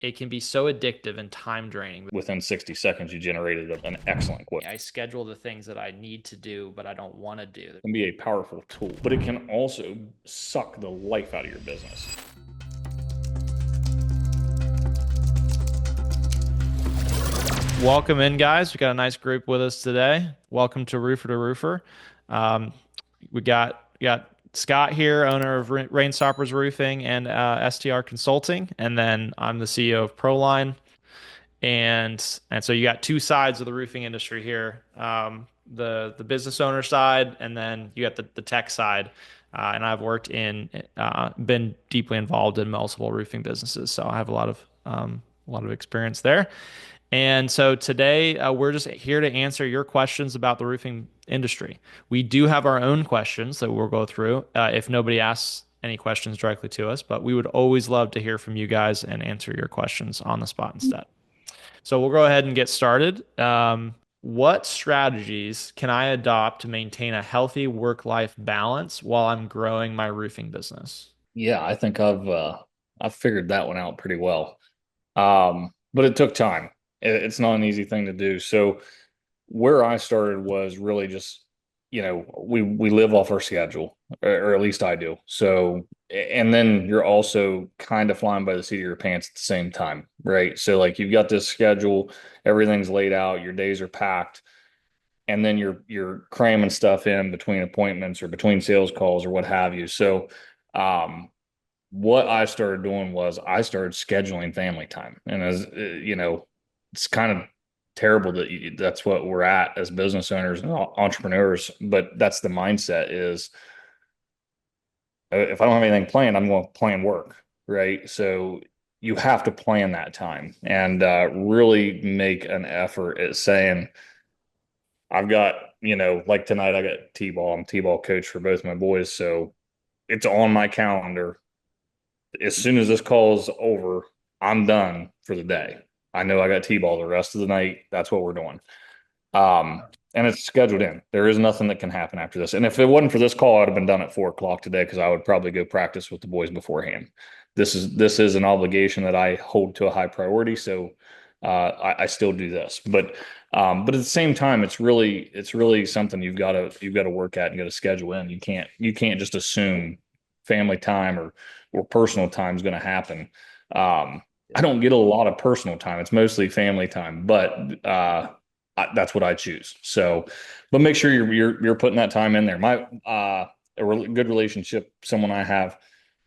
it can be so addictive and time draining. Within 60 seconds, you generated an excellent quote. I schedule the things that I need to do, but I don't want to do. It can be a powerful tool, but it can also suck the life out of your business. Welcome in, guys. We got a nice group with us today. Welcome to Roofer2Roofer. Um, we got Scott here, owner of Rainstoppers Roofing and STR Consulting, and then I'm the CEO of ProLine. And so you got two sides of the roofing industry here, the business owner side, and then you got the tech side. And I've been deeply involved in multiple roofing businesses, so I have a lot of experience there. And so today we're just here to answer your questions about the roofing industry. We do have our own questions that we'll go through if nobody asks any questions directly to us, but we would always love to hear from you guys and answer your questions on the spot instead. So we'll go ahead and get started. What strategies can I adopt to maintain a healthy work-life balance while I'm growing my roofing business? Yeah, I think I've figured that one out pretty well. But it took time. It's not an easy thing to do. So where I started was really just, we live off our schedule, or at least I do. So, and then you're also kind of flying by the seat of your pants at the same time, right? So like you've got this schedule, everything's laid out, your days are packed, and then you're cramming stuff in between appointments or between sales calls or what have you. So, what I started doing was I started scheduling family time. And as it's kind of terrible that that's what we're at as business owners and entrepreneurs, but that's the mindset is if I don't have anything planned, I'm going to plan work, right? So you have to plan that time and really make an effort at saying, I've got, like tonight I got T-ball. I'm T-ball coach for both my boys. So it's on my calendar. As soon as this call is over, I'm done for the day. I know I got T-ball the rest of the night. That's what we're doing. And it's scheduled in. There is nothing that can happen after this. And if it wasn't for this call, I'd have been done at 4 o'clock today because I would probably go practice with the boys beforehand. This is an obligation that I hold to a high priority. So I still do this. But at the same time, it's really something you've got to work at and got to schedule in. You can't just assume family time or personal time is going to happen. I don't get a lot of personal time. It's mostly family time, but that's what I choose. So, but make sure you're putting that time in there. Good relationship, someone I have,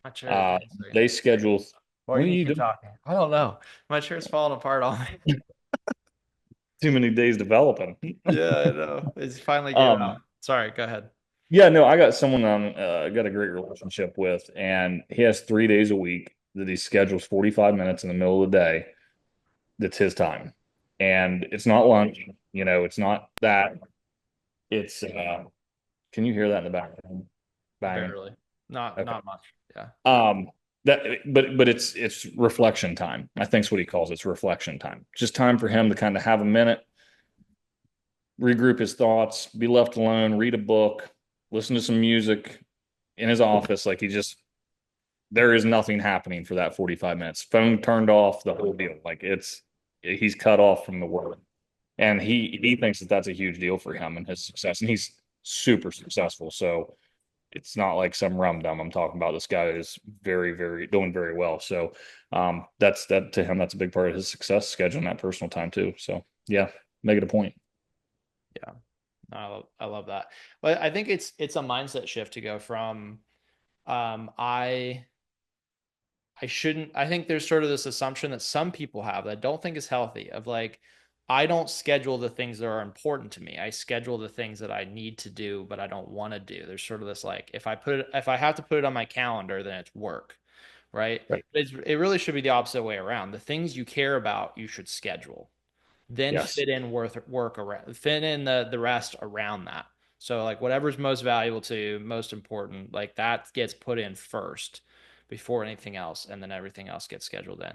My chair is uh, getting so. they schedule. Or What you are can you keep doing? talking. I don't know. My chair's falling apart on me. Too many days developing. Yeah, I know. It's finally gave out. Um, Sorry, go ahead. yeah, no, I got someone got a great relationship with, and he has 3 days a week that he schedules 45 minutes in the middle of the day. That's his time, and it's not lunch. It's not that. It's can you hear that in the background? Banging. Barely. Not Okay. not much. Yeah. Um, that, but it's reflection time. I think's what he calls it. It's reflection time. Just time for him to kind of have a minute, regroup his thoughts, be left alone, read a book, listen to some music in his office. Like there is nothing happening for that 45 minutes. Phone turned off, the whole deal. Like he's cut off from the world. And he thinks that that's a huge deal for him and his success. And he's super successful. So it's not like some rum dum I'm talking about. This guy is very, very doing very well. So that's that to him, that's a big part of his success, scheduling that personal time too. So yeah, make it a point. Yeah. I love that. But I think it's a mindset shift to go from um I I shouldn't I think there's sort of this assumption that some people have that I don't think is healthy of like I don't schedule the things that are important to me. I schedule the things that I need to do, but I don't want to do. There's sort of this like if I have to put it on my calendar, then it's work, right? Right. It really should be the opposite way around. The things you care about, you should schedule. Then Yes. fit in the rest around that. So like whatever's most valuable to you, most important, like that gets put in first before anything else, and then everything else gets scheduled in.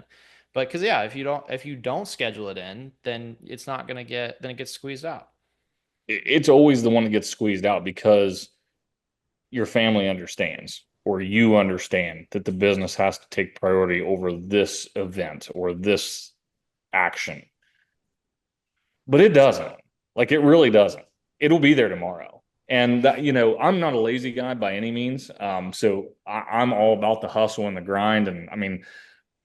But because yeah, if you don't schedule it in, then it's not gonna get then it gets squeezed out. It's always the one that gets squeezed out because your family understands. or you understand that the business has to take priority over this event or this action. But it doesn't. Like it really doesn't. It'll be there tomorrow. And that, I'm not a lazy guy by any means. So I'm all about the hustle and the grind. And I mean,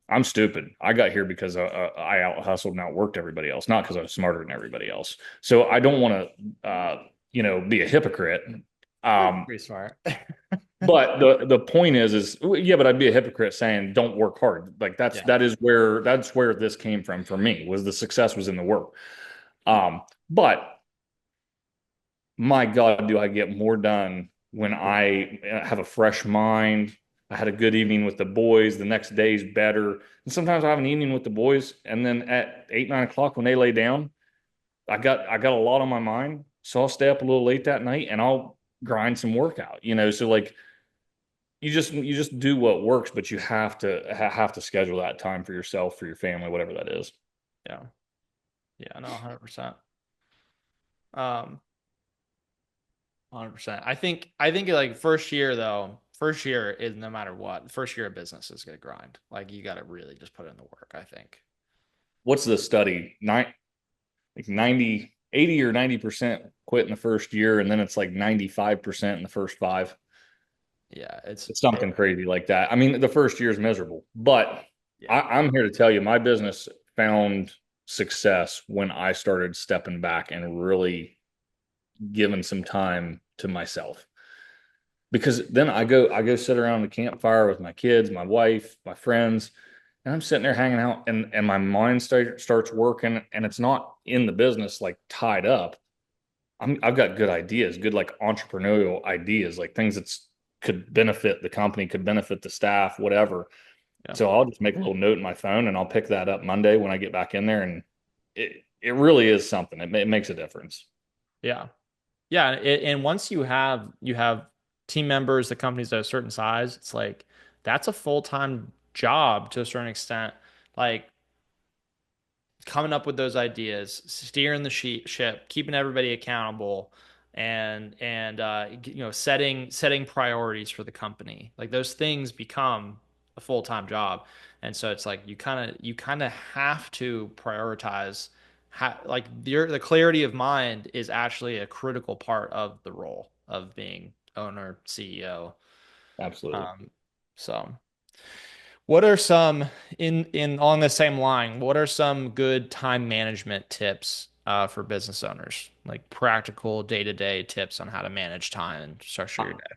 I'm stupid. I got here because I out hustled and outworked everybody else, not because I was smarter than everybody else. So I don't want to, be a hypocrite. Um, Pretty smart. but the point is yeah, but I'd be a hypocrite saying don't work hard. Like Yeah. that's where this came from for me was the success was in the work. But my God, do I get more done when I have a fresh mind. I had a good evening with the boys. The next day is better. And sometimes I have an evening with the boys, and then at 8, 9 o'clock when they lay down, I got a lot on my mind. So I'll stay up a little late that night and I'll grind some workout. So like you just do what works, but you have to schedule that time for yourself, for your family, whatever that is. Yeah. Yeah, no, 100%. Um, 100%. I think like first year is no matter what. First year of business is gonna grind. Like you gotta really just put in the work, I think. What's the study? Like 90, 80 or 90% quit in the first year, and then it's like 95% in the first five. Yeah, It's something crazy like that. I mean, the first year is miserable, but yeah. I'm here to tell you my business found success when I started stepping back and really giving some time to myself. Because then I go sit around the campfire with my kids, my wife, my friends, and I'm sitting there hanging out and my mind starts working and it's not in the business like tied up. I've got good ideas, good like entrepreneurial ideas, like things that could benefit the company, could benefit the staff, whatever. Yeah. So I'll just make a little note in my phone and I'll pick that up Monday when I get back in there, and it really is something. It makes a difference. Yeah. Yeah, and once you have team members, the company's at a certain size, it's like that's a full-time job to a certain extent. Like coming up with those ideas, steering the ship, keeping everybody accountable, and setting priorities for the company. Like those things become a full-time job. And so it's like you kind of have to prioritize like the clarity of mind is actually a critical part of the role of being owner, CEO. Absolutely. Um, so what are some in along the same line? What are some good time management tips for business owners? Like practical day-to-day tips on how to manage time and structure your day.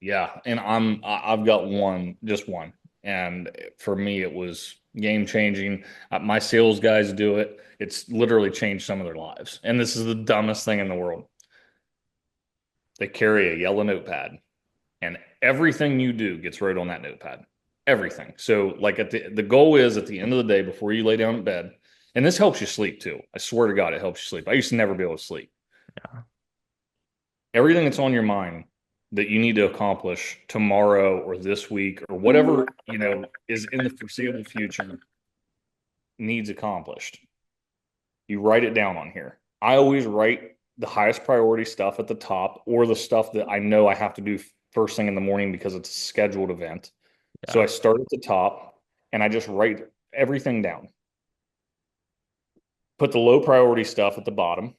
Yeah, and I've got one, just one, and for me it was game changing. My sales guys do it. It's literally changed some of their lives, and this is the dumbest thing in the world. They carry a yellow notepad, and everything you do gets wrote on that notepad. Everything. So, like the goal is at the end of the day before you lay down in bed, and this helps you sleep too. I swear to God, it helps you sleep. I used to never be able to sleep. Yeah. Everything that's on your mind that you need to accomplish tomorrow or this week or whatever, is in the foreseeable future needs accomplished. You write it down on here. I always write the highest priority stuff at the top or the stuff that I know I have to do first thing in the morning because it's a scheduled event. So Yeah. I start at the top and I just write everything down. Put the low priority stuff at the bottom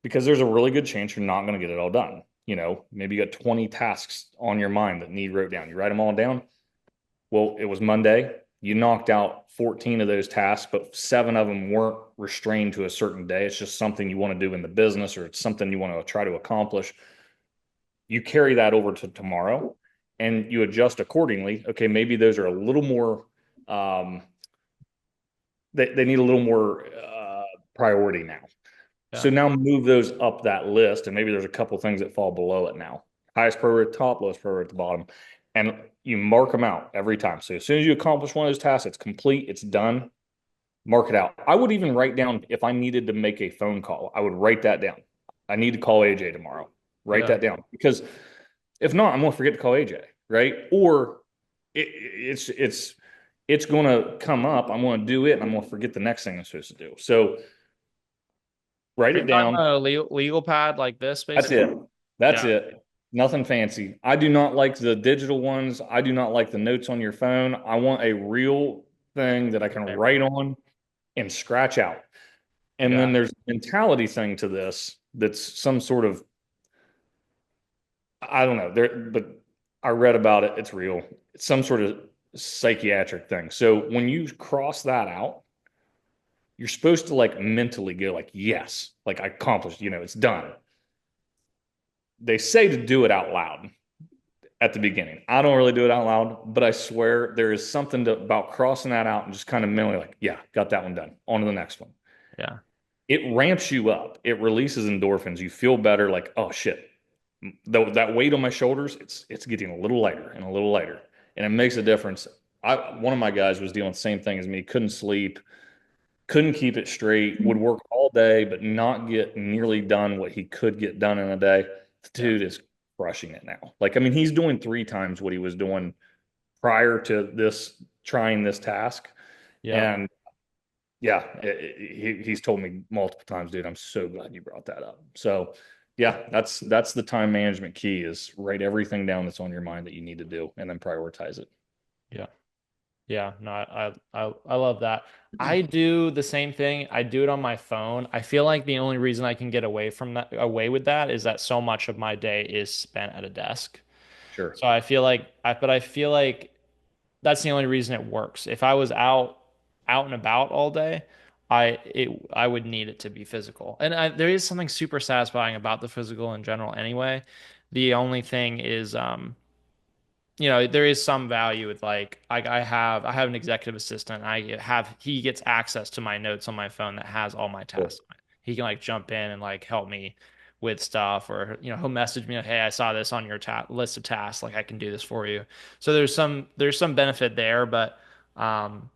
because there's a really good chance you're not going to get it all done. Maybe you got 20 tasks on your mind that need wrote down. You write them all down. Well, it was Monday. You knocked out 14 of those tasks, but seven of them weren't restrained to a certain day. It's just something you want to do in the business or it's something you want to try to accomplish. You carry that over to tomorrow and you adjust accordingly. Okay, maybe those are a little more, um, they need a little more priority now. Yeah. So now move those up that list, and maybe there's a couple things that fall below it now. Highest priority at the top, lowest priority at the bottom. And you mark them out every time. So as soon as you accomplish one of those tasks, it's complete, it's done, mark it out. I would even write down if I needed to make a phone call, I would write that down. I need to call AJ tomorrow. Write Yeah. that down. Because if not, I'm gonna forget to call AJ, right? Or it's gonna come up, I'm gonna do it, and I'm gonna forget the next thing I'm supposed to do. So write Are you it talking down. about a legal pad like this, That's basically? it. That's Yeah. it. Nothing fancy. I do not like the digital ones. I do not like the notes on your phone. I want a real thing that I can Paper. write on and scratch out. And Yeah. then there's a mentality thing to this that's some sort of, I don't know, there, but I read about it. It's real. It's some sort of psychiatric thing. So when you cross that out, you're supposed to like mentally go like, yes, like I accomplished, it's done. They say to do it out loud at the beginning. I don't really do it out loud, but I swear there is something about crossing that out and just kind of mentally like, yeah, got that one done. On to the next one. Yeah. It ramps you up. It releases endorphins. You feel better, like, oh shit. That weight on my shoulders, it's getting a little lighter and a little lighter. And it makes a difference. One of my guys was dealing with the same thing as me, couldn't sleep, couldn't keep it straight, would work all day, but not get nearly done what he could get done in a day. The Yeah. dude is crushing it now. Like, I mean, he's doing three times what he was doing prior to this trying this task. Yeah. And yeah, he's told me multiple times, dude, I'm so glad you brought that up. So yeah, that's the time management key is write everything down that's on your mind that you need to do and then prioritize it. Yeah. Yeah, no, I love that. I do the same thing. I do it on my phone. I feel like the only reason I can get away with that is that so much of my day is spent at a desk. Sure. So I feel like that's the only reason it works. If I was out and about all day, I would need it to be physical. And there is something super satisfying about the physical in general anyway. The only thing is there is some value with like I have an executive assistant. He gets access to my notes on my phone that has all my Sure. tasks on it. He can like jump in and like help me with stuff, or he'll message me like, hey, I saw this on your ta list of tasks, like I can do this for you. So there's some benefit there, but um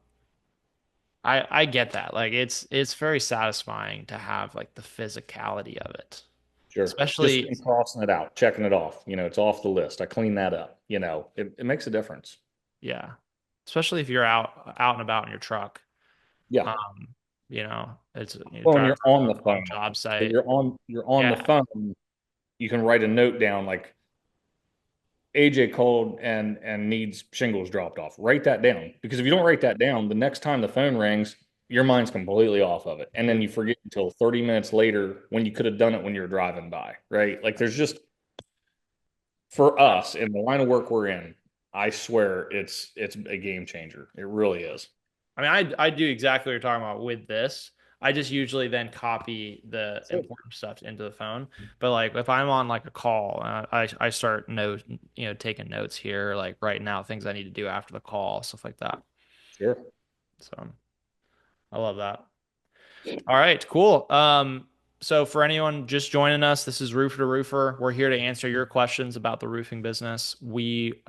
I get that. Like it's very satisfying to have like the physicality of it. Sure. Just Especially in crossing it out, checking it off. It's off the list. I clean that up. It makes a difference. yeah. Especially if you're out and about in your truck. Yeah. Um, it's Well, and driving you're from on a, the on a phone. job So site. you're on the Yeah, phone. You can write a note down like AJ called and needs shingles dropped off. Write that down because if you don't write that down, the next time the phone rings, your mind's completely off of it, and then you forget until 30 minutes later when you could have done it when you were driving by, right? Like there's just for us in the line of work we're in, I swear it's a game changer. It really is. I mean, I do exactly what you're talking about with this. I just usually then copy the That's it. important stuff into the phone. But like if I'm on like a call, I start taking notes here, like writing out things I need to do after the call, stuff like that. Sure. So I love that. All right, cool. So for anyone just joining us, this is Roofer to Roofer. We're here to answer your questions about the roofing business. We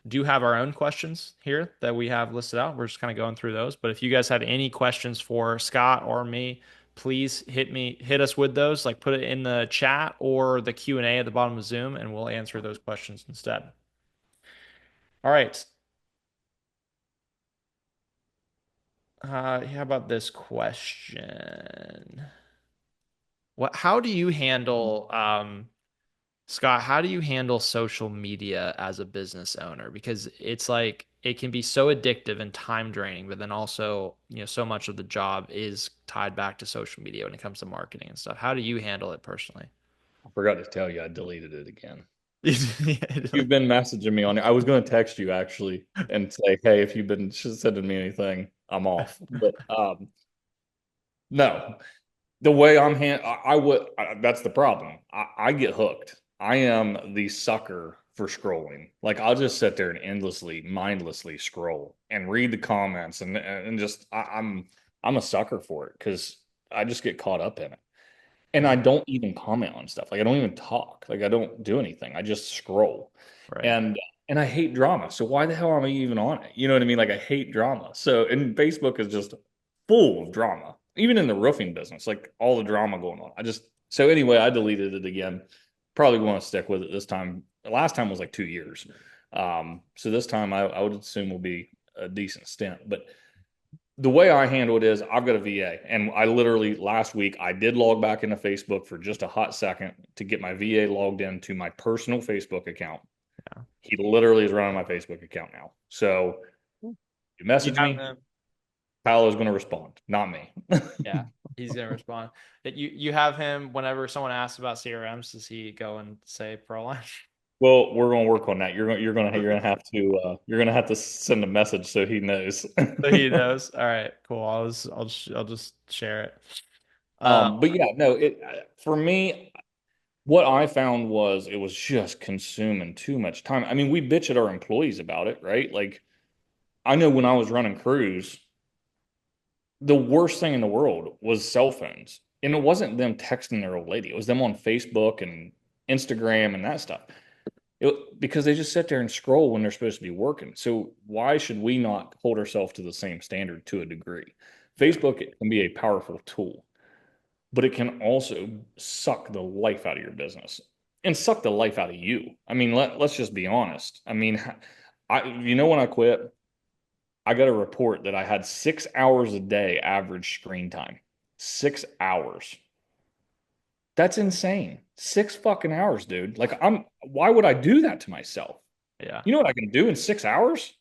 do have our own questions here that we have listed out. We're just kind of going through those. But if you guys have any questions for Scott or me, please hit us with those. Like put it in the chat or the Q&A at the bottom of Zoom, and we'll answer those questions instead. All right. How about this question? How do you handle Scott, how do you handle social media as a business owner? Because it's like it can be so addictive and time draining, but then also, so much of the job is tied back to social media when it comes to marketing and stuff. How do you handle it personally? I forgot to tell you I deleted it again. Yeah, You've been messaging me on it. I was going to text you actually and say, hey, if you've been sending me anything, I'm off. But no, the way I would, that's the problem. I get hooked. I am the sucker for scrolling. Like I'll just sit there and endlessly, mindlessly scroll and read the comments and just, I'm a sucker for it because I just get caught up in it. And I yeah, don't even comment on stuff. Like I don't even talk. Like I don't do anything. I just scroll. right. And and I hate drama. So why the hell am I even on it? You know what I mean? Like I hate drama. So and Facebook is just full of drama. Even in the roofing business, like all the drama going on. So anyway, I deleted it again. Probably want to stick with it this time. The last time was like 2 years. So this time I would assume will be a decent stint. But the way I handle it is I've got a VA, and I literally last week I did log back into Facebook for just a hot second to get my VA logged into my personal Facebook account. Yeah. He literally is running my Facebook account now. So you You message have me, him. Paolo's going to respond, not me. Yeah, he's gonna respond. You have him whenever someone asks about CRMs, does he go and say ProLine? Well, we're going to work on that. You're going to have to send a message so he knows. So he knows. All right, cool. I'll just share it. Um, But yeah, no, for me, what I found was it was just consuming too much time. I mean, we bitch at our employees about it, right? Like, I know when I was running crews, the worst thing in the world was cell phones. And it wasn't them texting their old lady, it was them on Facebook and Instagram and that stuff. Because they just sit there and scroll when they're supposed to be working. So why should we not hold ourselves to the same standard to a degree? yeah, Facebook can be a powerful tool, but it can also suck the life out of your business and suck the life out of you. I mean, let's just be honest. I mean, when I quit, I got a report that I had 6 hours a day average screen time. 6 hours. That's insane. 6 fucking hours, dude. Like, why would I do that to myself? yeah, You know what I can do in 6 hours?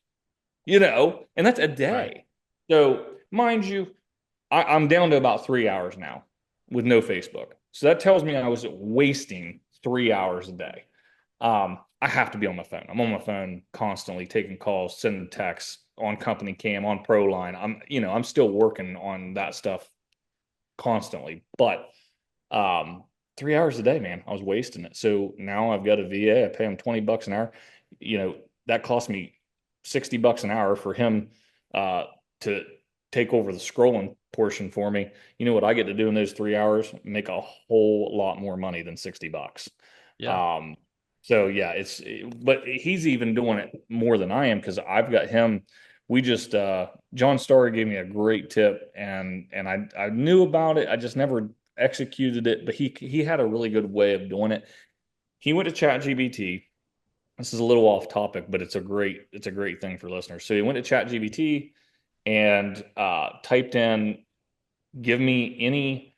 And that's a right. day. So, mind you, I'm down to about 3 hours now with no Facebook. So that tells me I was wasting 3 hours a day. I have to be on my phone. I'm on my phone constantly, taking calls, sending texts on company cam, on ProLine. I'm still working on that stuff constantly, but um, 3 hours a day, man, I was wasting it. So now I've got a VA. I pay him $20 an hour. That cost me $60 an hour for him to take over the scrolling portion for me. You know what I get to do in those 3 hours? Make a whole lot more money than $60. Yeah. Um, so yeah, but he's even doing it more than I am because I've got him. We just John Starr gave me a great tip, and I knew about it. I just never executed it, but he had a really good way of doing it. He went to ChatGPT. This is a little off topic, but it's a great thing for listeners. So he went to ChatGPT and typed in, "Give me any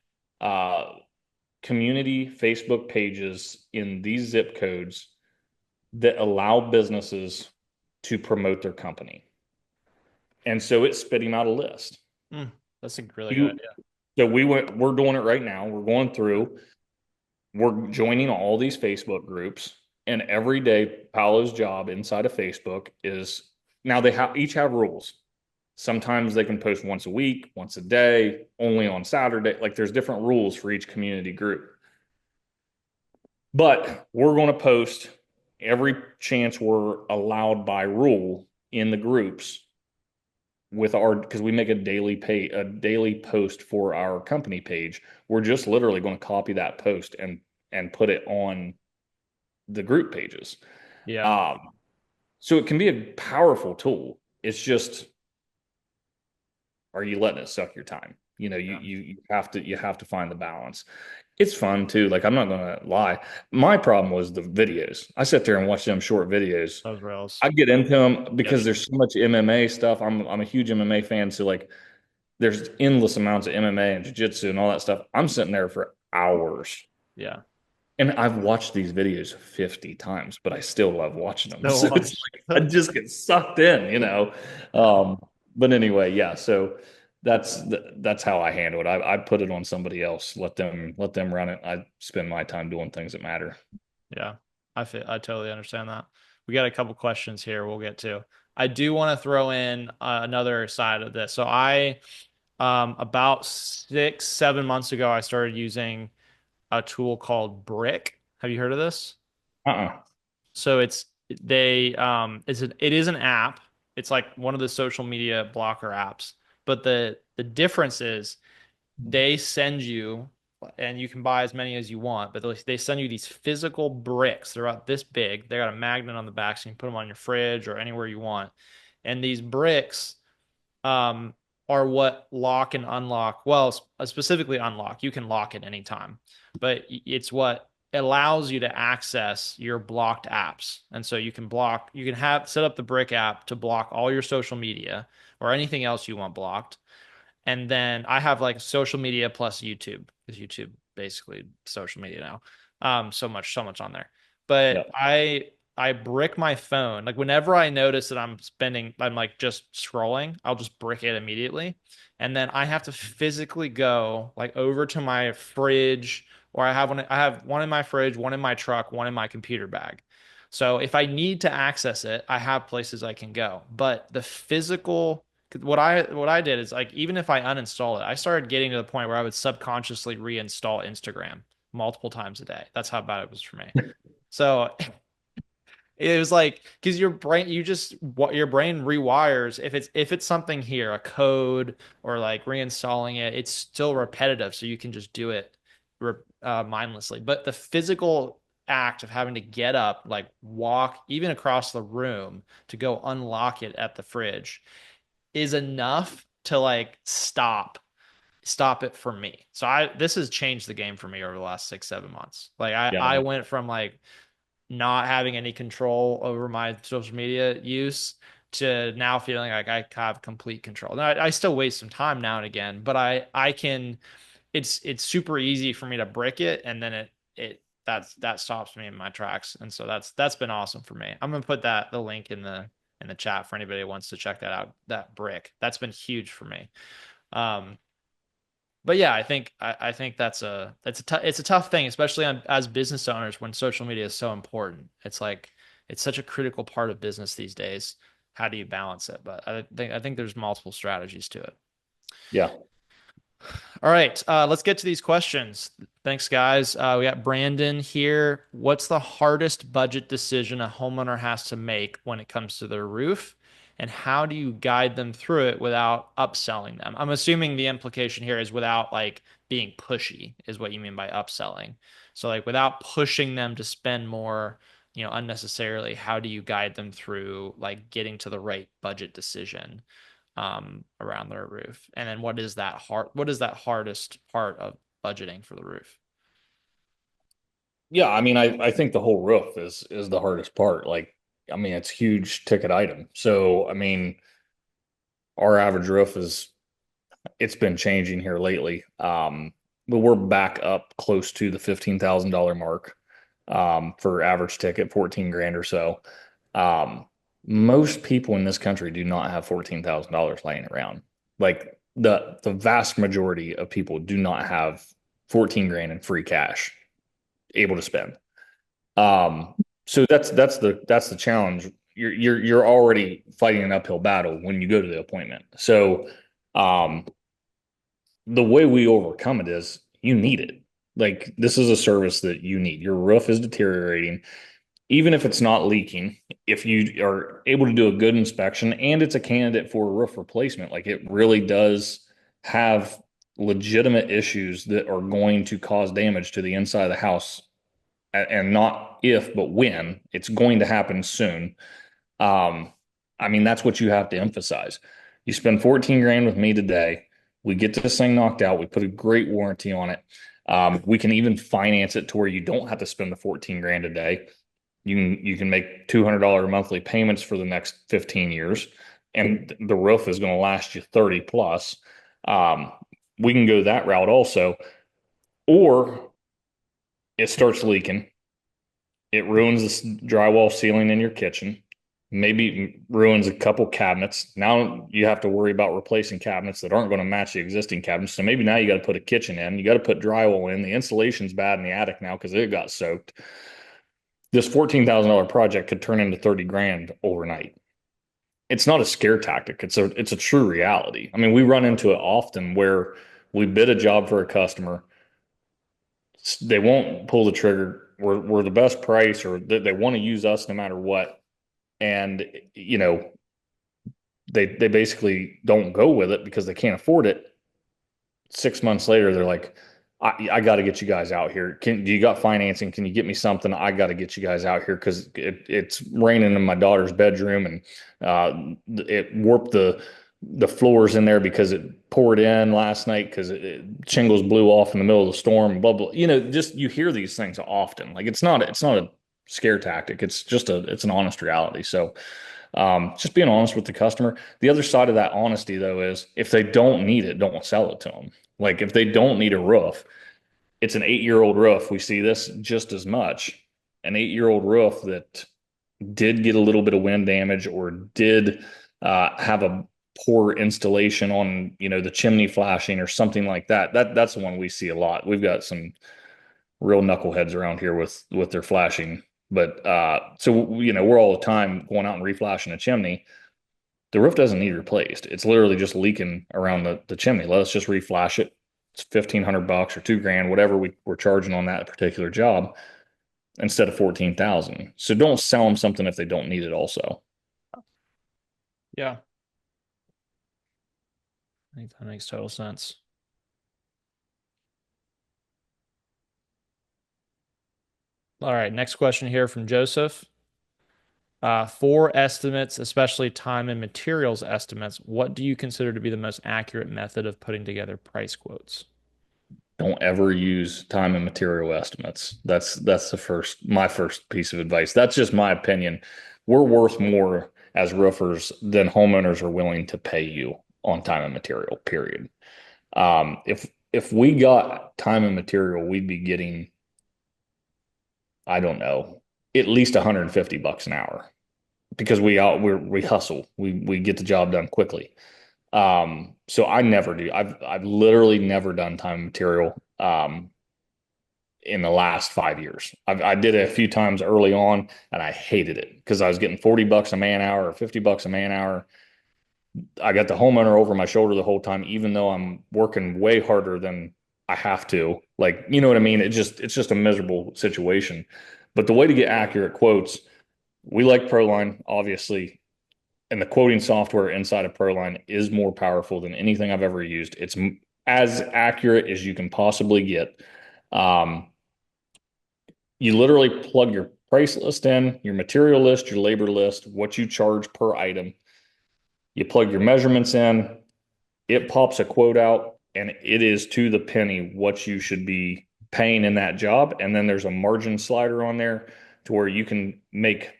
community Facebook pages in these zip codes that allow businesses to promote their company." And so it spit him out a list. Mm, that's a really good You, idea. so we're doing it right now. We're going through. We're joining all these Facebook groups, and every day Paolo's job inside of Facebook is now each have rules. Sometimes they can post once a week, once a day, only on Saturday. Like there's different rules for each community group. But we're going to post every chance we're allowed by rule in the groups because we make a daily post for our company page. We're just literally going to copy that post and put it on the group pages. Yeah. Um, so it can be a powerful tool. It's just, are you letting it suck your time? Yeah. You have to find the balance. It's fun too. Like I'm not gonna lie. My problem was the videos. I sit there and watch them short videos. Those rails. I get into them Yeah. because there's so much MMA stuff. I'm a huge MMA fan, so like there's endless amounts of MMA and jiu-jitsu and all that stuff. I'm sitting there for hours. Yeah. And I've watched these videos 50 times, but I still love watching them. Still So it's watch. like I just get sucked in. Yeah. But anyway, yeah. So that's how I handle it. I put it on somebody else. Let them run it. I spend my time doing things that matter. Yeah. I totally understand that. We got a couple questions here we'll get to. I do want to throw in another side of this. So about 6, 7 months ago, I started using a tool called Brick. Have you heard of this? Uh-uh. So it is an app. It's like one of the social media blocker apps. But the difference is they send you, and you can buy as many as you want, but they send you these physical bricks. They're about this big. They got a magnet on the back, so you can put them on your fridge or anywhere you want. And these bricks um, are what lock and unlock. Well, specifically unlock. You can lock at any time, but it's what allows you to access your blocked apps. And so you can have set up the Brick app to block all your social media or anything else you want blocked. And then I have like social media plus YouTube, because YouTube basically social media now. So much on there. But Yep. I brick my phone. Like whenever I notice that I'm like just scrolling, I'll just brick it immediately. And then I have to physically go like over to my fridge, or I have one in my fridge, one in my truck, one in my computer bag. So if I need to access it, I have places I can go. But the physical, what I did is like even if I uninstall it, I started getting to the point where I would subconsciously reinstall Instagram multiple times a day. That's how bad it was for me. So it was like because your brain, you just what your brain rewires if it's something here, a code or like reinstalling it, it's still repetitive, so you can just do it mindlessly. But the physical act of having to get up, like walk even across the room to go unlock it at the fridge, is enough to like stop it for me. So I this has changed the game for me over the last 6 7 months. Like Yeah. I went from like not having any control over my social media use to now feeling like I have complete control. Now, I still waste some time now and again, but I can it's super easy for me to brick it, and then that stops me in my tracks. And so that's been awesome for me. I'm gonna put the link in the chat for anybody who wants to check that out. That brick. That's been huge for me. Um, but yeah, I think it's a tough thing, especially as business owners when social media is so important. It's like it's such a critical part of business these days. How do you balance it? But I think there's multiple strategies to it. Yeah. All right, let's get to these questions. Thanks, guys. We got Brandon here. What's the hardest budget decision a homeowner has to make when it comes to their roof? And how do you guide them through it without upselling them? I'm assuming the implication here is without like being pushy, is what you mean by upselling. So like without pushing them to spend more, unnecessarily, how do you guide them through like getting to the right budget decision? Around their roof. And then what is that hardest part of budgeting for the roof? Yeah, I mean, I think the whole roof is the hardest part. Like, I mean, it's huge ticket item. So, I mean, our average roof is it's been changing here lately. But we're back up close to the $15,000 mark for average ticket, 14 grand or so. Um, Most people in this country do not have $14,000 laying around. Like the vast majority of people do not have 14 grand in free cash able to spend. Um, so that's the challenge. You're already fighting an uphill battle when you go to the appointment. So um, the way we overcome it is you need it. Like this is a service that you need. Your roof is deteriorating, even if it's not leaking. If you are able to do a good inspection and it's a candidate for a roof replacement, like it really does have legitimate issues that are going to cause damage to the inside of the house, and not if, but when it's going to happen soon. Um, I mean, that's what you have to emphasize. You spend 14 grand with me today. We get this thing knocked out. We put a great warranty on it. We can even finance it to where you don't have to spend the 14 grand a day. You can make $200 monthly payments for the next 15 years, and the roof is going to last you 30 plus. Um, we can go that route also, or it starts leaking. It ruins this drywall ceiling in your kitchen, maybe ruins a couple cabinets. Now you have to worry about replacing cabinets that aren't going to match the existing cabinets. So maybe now you got to put a kitchen in, you got to put drywall in. The insulation's bad in the attic now because it got soaked. This $14,000 project could turn into 30 grand overnight. It's not a scare tactic. It's a true reality. I mean, we run into it often where we bid a job for a customer, they won't pull the trigger. We're the best price, or they want to use us no matter what. And they basically don't go with it because they can't afford it. 6 months later, they're like, I got to get you guys out here. Do you got financing? Can you get me something? I got to get you guys out here because it's raining in my daughter's bedroom, and it warped the floors in there because it poured in last night because shingles blew off in the middle of the storm. Blah blah. Just you hear these things often. Like it's not a scare tactic. It's an honest reality. So Just being honest with the customer. The other side of that honesty, though, is if they don't need it, don't sell it to them. Like if they don't need a roof, it's an 8-year old roof. We see this just as much. An 8-year old roof that did get a little bit of wind damage or did have a poor installation on, the chimney flashing or something like that. That's the one we see a lot. We've got some real knuckleheads around here with their flashing. But so we're all the time going out and reflashing a chimney. The roof doesn't need replaced. It's literally just leaking around the chimney. Let us just reflash it. It's $1,500 or 2 grand, whatever we're charging on that particular job instead of 14,000. So don't sell them something if they don't need it also. Yeah, I think that makes total sense. All right, next question here from Joseph. For estimates, especially time and materials estimates, what do you consider to be the most accurate method of putting together price quotes? Don't ever use time and material estimates. That's my first piece of advice. That's just my opinion. We're worth more as roofers than homeowners are willing to pay you on time and material, period. If we got time and material, we'd be getting, I don't know, at least $150 an hour because we hustle. We get the job done quickly. So I never do. I've literally never done time and material in the last 5 years. I did it a few times early on and I hated it because I was getting $40 a man hour or $50 a man hour. I got the homeowner over my shoulder the whole time, even though I'm working way harder than I have to. Like, you know what I mean? It's just a miserable situation. But the way to get accurate quotes, we like ProLine, obviously, and the quoting software inside of ProLine is more powerful than anything I've ever used. It's as accurate as you can possibly get. Um, you literally plug your price list in, your material list, your labor list, what you charge per item. You plug your measurements in, it pops a quote out, and it is to the penny what you should be paying in that job. And then there's a margin slider on there to where you can make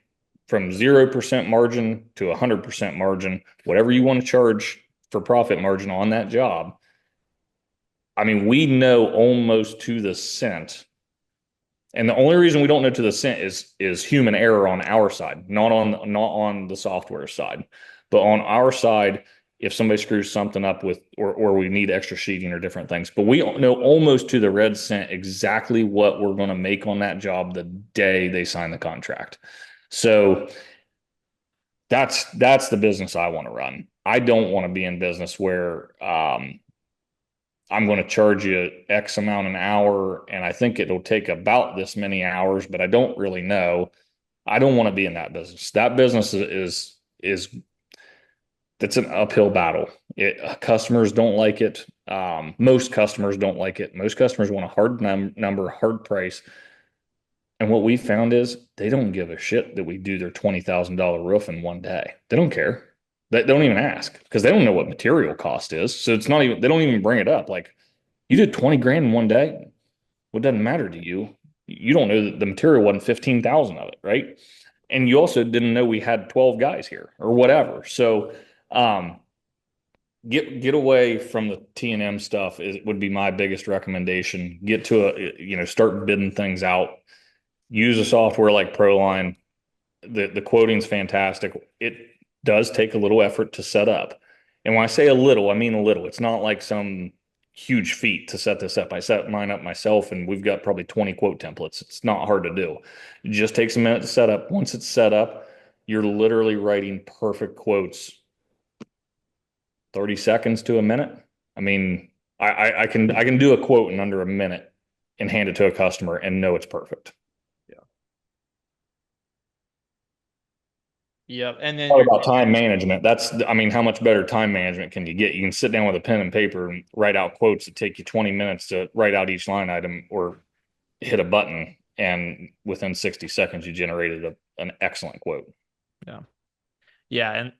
from 0% margin to 100% margin, whatever you want to charge for profit margin on that job. I mean, we know almost to the cent. And the only reason we don't know to the cent is human error on our side, not on the software side. But on our side, if somebody screws something up with or we need extra sheeting or different things. But we know almost to the red cent exactly what we're going to make on that job the day they sign the contract. So that's the business I want to run. I don't want to be in business where I'm going to charge you X amount an hour, and I think it'll take about this many hours, but I don't really know. I don't want to be in that business. That business is that's an uphill battle. Customers don't like it. Most customers don't like it. Most customers want a hard number, hard price. And what we found is they don't give a shit that we do their $20,000 roof in one day. They don't care. They don't even ask because they don't know what material cost is. So it's not even, they don't even bring it up. Like, you did 20 grand in one day. What doesn't matter to you? You don't know that the material wasn't 15,000 of it, right? And you also didn't know we had 12 guys here or whatever. So, um, get away from the T&M stuff would be my biggest recommendation. Get to start bidding things out. Use a software like ProLine. The quoting's fantastic. It does take a little effort to set up. And when I say a little, I mean a little. It's not like some huge feat to set this up. I set mine up myself and we've got probably 20 quote templates. It's not hard to do. It just takes a minute to set up. Once it's set up, you're literally writing perfect quotes 30 seconds to a minute. I mean, I can do a quote in under a minute and hand it to a customer and know it's perfect. Yeah. Yep. And then Talk you're about time management. I mean, how much better time management can you get? You can sit down with a pen and paper and write out quotes that take you 20 minutes to write out each line item or hit a button. And within 60 seconds, you generated an excellent quote. yeah. Yeah,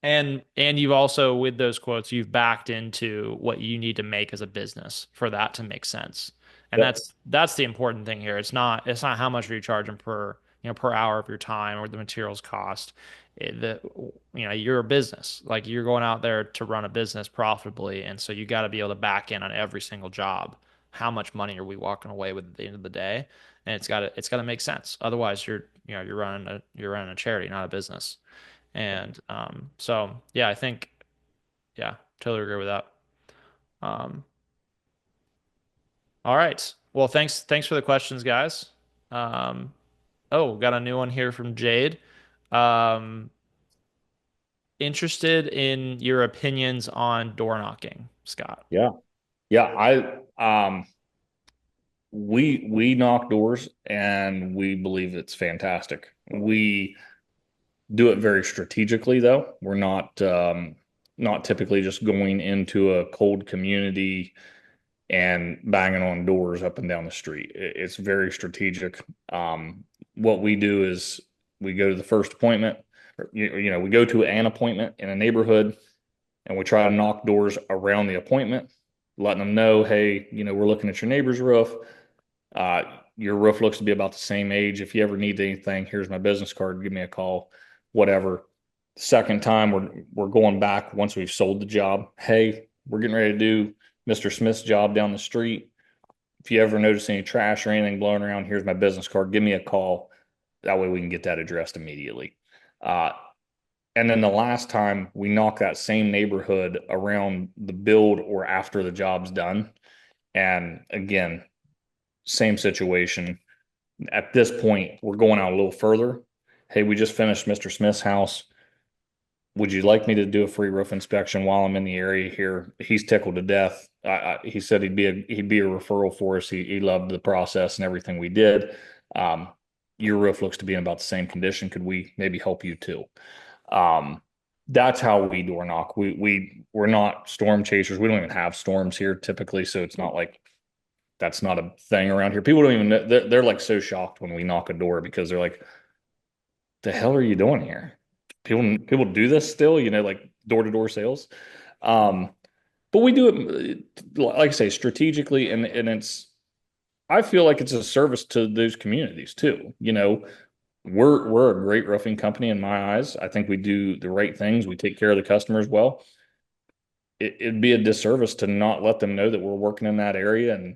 and you've also with those quotes, you've backed into what you need to make as a business for that to make sense. And Yep. that's the important thing here. It's not how much are you charging per per hour of your time or the materials cost. You're a business. Like you're going out there to run a business profitably, and so you got to be able to back in on every single job. How much money are we walking away with at the end of the day? And it's got to make sense. Otherwise, you're running a charity, not a business. And so yeah, I think yeah, totally agree with that. Um, all right. Well, thanks for the questions, guys. Um, oh, got a new one here from Jade. Um, Interested in your opinions on door knocking, Scott. Yeah. Yeah. We knock doors and we believe it's fantastic. We do it very strategically though. We're not typically just going into a cold community and banging on doors up and down the street. It's very strategic. What we do is we go to the first appointment, we go to an appointment in a neighborhood and we try to knock doors around the appointment, letting them know, hey, we're looking at your neighbor's roof. Uh, your roof looks to be about the same age. If you ever need anything, here's my business card. Give me a call, whatever. Second time, we're going back once we've sold the job. Hey, we're getting ready to do Mr. Smith's job down the street. If you ever notice any trash or anything blowing around, here's my business card. Give me a call. That way we can get that addressed immediately. Uh, and then the last time we knock that same neighborhood around the build or after the job's done. And again, same situation. At this point, we're going out a little further. Hey, we just finished Mr. Smith's house. Would you like me to do a free roof inspection while I'm in the area here? He's tickled to death. He said he'd be a referral for us. He loved the process and everything we did. Um, your roof looks to be in about the same condition. Could we maybe help you too? Um, that's how we door knock. We're not storm chasers. We don't even have storms here typically, so it's not like that's not a thing around here. People don't even know. They're like so shocked when we knock a door because they're like, "The hell are you doing here?" People do this still, like door to door sales. Um, but we do it, like I say, strategically, and it's. I feel like it's a service to those communities too. We're a great roofing company in my eyes. I think we do the right things. We take care of the customers well. It'd be a disservice to not let them know that we're working in that area and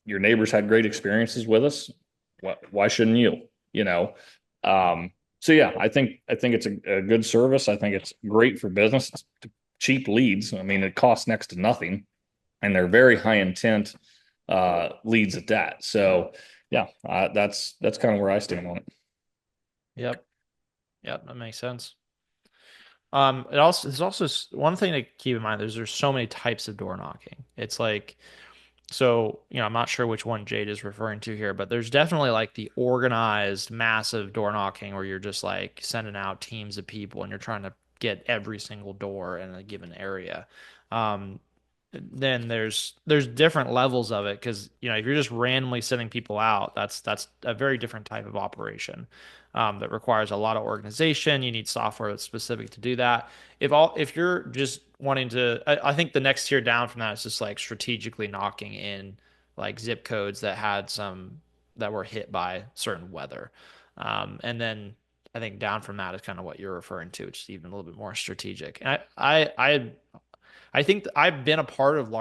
your neighbors had great experiences with us. Why shouldn't you? You know. So yeah, I think it's a good service. I think it's great for business. It's cheap leads. I mean, it costs next to nothing, and they're very high intent leads at that. So yeah, that's kind of where I stand on it. Yep. Yep. That makes sense. There's also one thing to keep in mind. There's so many types of door knocking. It's like so, I'm not sure which one Jade is referring to here, but there's definitely like the organized, massive door knocking where you're just like sending out teams of people and you're trying to get every single door in a given area. Um, then there's different levels of it because if you're just randomly sending people out, that's a very different type of operation that requires a lot of organization. You need software that's specific to do that. If you're just wanting to, I think the next tier down from that is just like strategically knocking in like zip codes that were hit by certain weather, and then I think down from that is kind of what you're referring to, which is even a little bit more strategic. And I think I've been a part of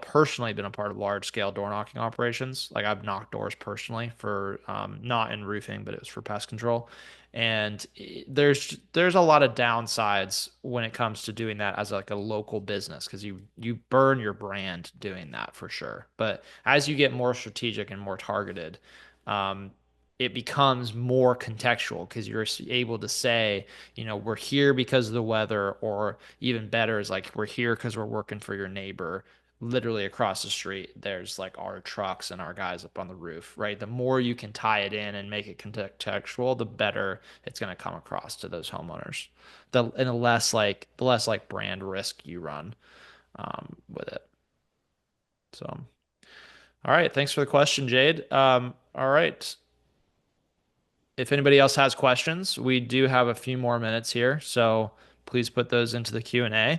personally been a part of large scale door knocking operations. Like I've knocked doors personally for not in roofing, but it was for pest control. And there's a lot of downsides when it comes to doing that as like a local business because you burn your brand doing that for sure. But as you get more strategic and more targeted, um, it becomes more contextual because you're able to say, we're here because of the weather, or even better is like, we're here because we're working for your neighbor. Literally across the street, there's like our trucks and our guys up on the roof, right? The more you can tie it in and make it contextual, the better it's going to come across to those homeowners. The less like brand risk you run with it. So, all right. Thanks for the question, Jade. All right. If anybody else has questions, we do have a few more minutes here, so please put those into the Q&A.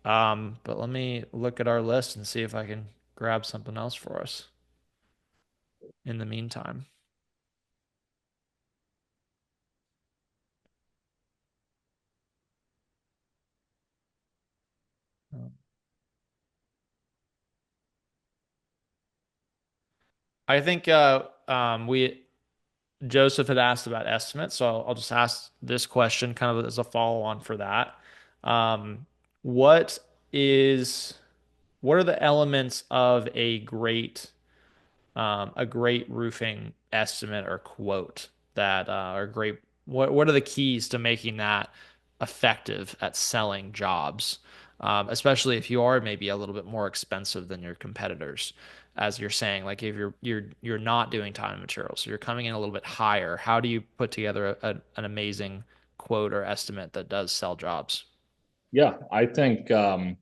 But let me look at our list and see if I can grab something else for us in the meantime. I think we Joseph had asked about estimates, so I'll just ask this question kind of as a follow-on for that. Um, what is what are the elements of a great roofing estimate or quote that are great? What are the keys to making that effective at selling jobs? Especially if you are maybe a little bit more expensive than your competitors, as you're saying, like if you're not doing time and materials, so you're coming in a little bit higher. How do you put together an amazing quote or estimate that does sell jobs? Yeah, I think man,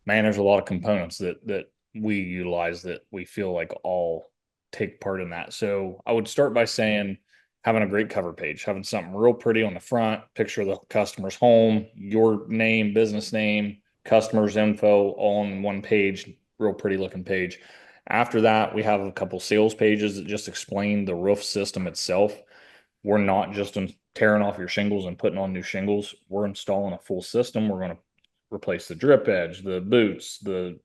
there's a lot of components that we utilize that we feel like all take part in that. So I would start by saying having a great cover page, having something real pretty on the front, picture of the customer's home, your name, business name, customer's info, all on one page, real pretty looking page. After that, we have a couple sales pages that just explain the roof system itself. We're not just tearing off your shingles and putting on new shingles. We're installing a full system. We're going to replace the drip edge, the boots, the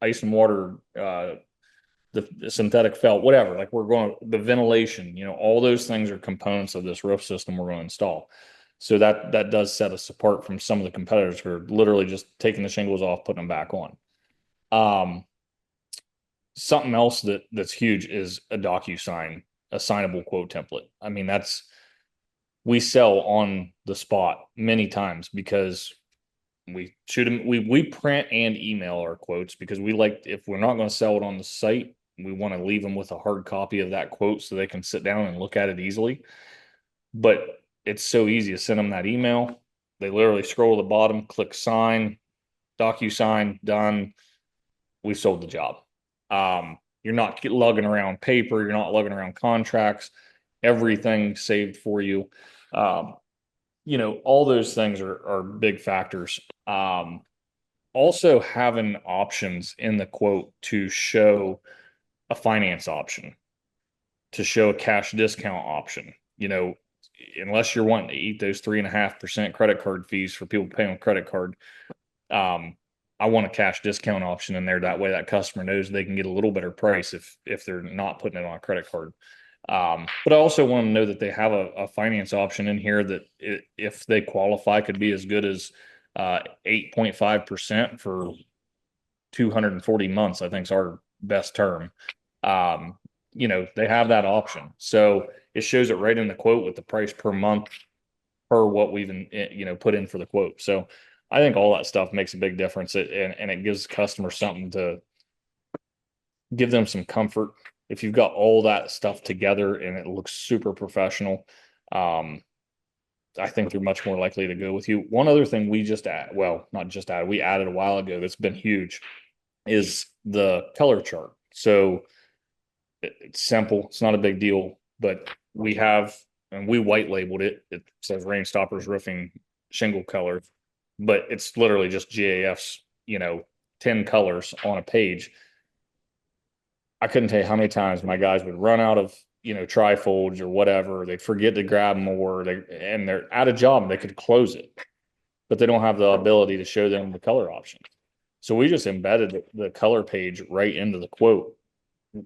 ice and water, the synthetic felt, whatever. Like we're going the ventilation. All those things are components of this roof system we're going to install. So that does set us apart from some of the competitors who are literally just taking the shingles off, putting them back on. Um, Something else that's huge is a DocuSign, a signable quote template. I mean, that's we sell on the spot many times because we shoot them, we print and email our quotes because we like, if we're not going to sell it on the site, we want to leave them with a hard copy of that quote so they can sit down and look at it easily. But it's so easy to send them that email. They literally scroll to the bottom, click sign, DocuSign, done. We sold the job. You're not lugging around paper. You're not lugging around contracts. Everything saved for you. Um, all those things are big factors. Also having options in the quote to show a finance option, to show a cash discount option. Unless you're wanting to eat those 3.5% credit card fees for people paying on credit card, um, I want a cash discount option in there. That way, that customer knows they can get a little better price if they're not putting it on a credit card. But I also want to know that they have a finance option in here that if they qualify, could be as good as 8.5% for 240 months, I think is our best term. Um, they have that option. So it shows it right in the quote with the price per month per what we've put in for the quote. So I think all that stuff makes a big difference, and it gives customers something to give them some comfort. If you've got all that stuff together and it looks super professional, um, I think they're much more likely to go with you. One other thing we just add, well, not just added, we added a while ago that's been huge is the color chart. So it's simple, it's not a big deal, but we have, and we white labeled it. It says Rain Stoppers Roofing shingle color, but it's literally just GAF's, 10 colors on a page. I couldn't tell you how many times my guys would run out of, trifolds or whatever. They'd forget to grab more. And they're out of job. They could close it, but they don't have the ability to show them the color option. So we just embedded the color page right into the quote.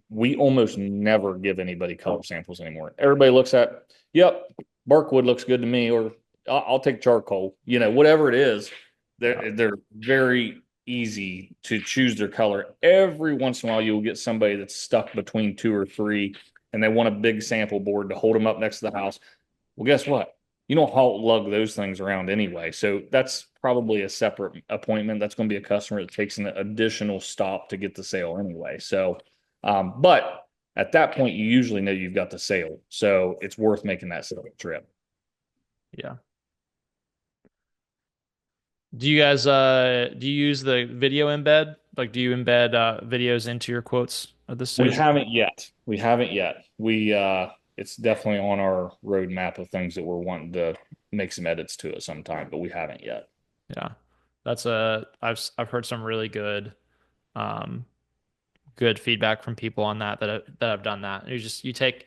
We almost never give anybody color samples anymore. Everybody looks at, yep, Barkwood looks good to me, or I'll take charcoal, whatever it is. They're very easy to choose their color. Every once in a while, you'll get somebody that's stuck between two or three, and they want a big sample board to hold them up next to the house. Well, guess what? You don't halt lug those things around anyway. So that's probably a separate appointment. That's going to be a customer that takes an additional stop to get the sale anyway. So, but at that point, you usually know you've got the sale. So it's worth making that sale trip. Yeah. Do you use the video embed? Like, do you embed videos into your quotes at this We stage? haven't yet. We haven't yet. It's definitely on our roadmap of things that we're wanting to make some edits to it sometime, but we haven't yet. Yeah. I've heard some really um good feedback from people on that have done that. You take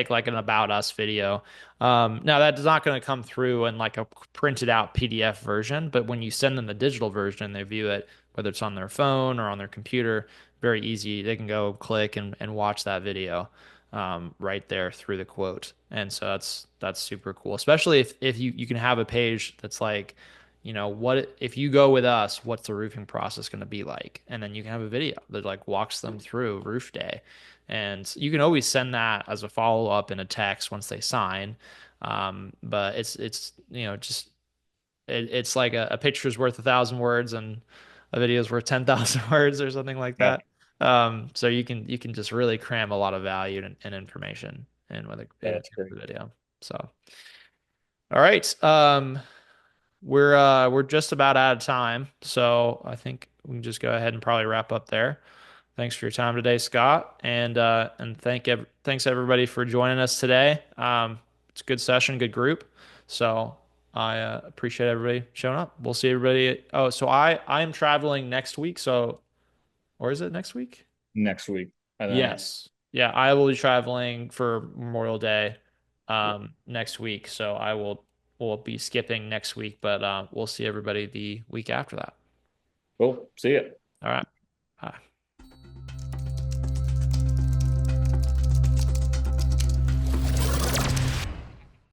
like an about us video. Now that's not going to come through in like a printed out PDF version, but when you send them the digital version, they view it whether it's on their phone or on their computer, very easy. They can go click and watch that video right there through the quote. And so that's super cool, especially if you can have a page that's like, what if you go with us, what's the roofing process going to be like? And then you can have a video that like walks them through roof day. And you can always send that as a follow up in a text once they sign. But just it's like a picture's worth 1,000 words and a video's worth 10,000 words or something like Yeah, that. So you can just really cram a lot of value and information in in that's great. the video. So, all right. We're just about out of time, so I think we can just go ahead and probably wrap up there. Thanks for your time today, Scott, and thanks everybody for joining us today. It's a good session, good group. So I appreciate everybody showing up. We'll see everybody. Oh, so I am traveling next week. So, or is it next week? Next week, I think. Yes. Yeah, I will be traveling for Memorial Day next week. So will be skipping next week, but we'll see everybody the week after that. Cool. See ya. All right. Bye.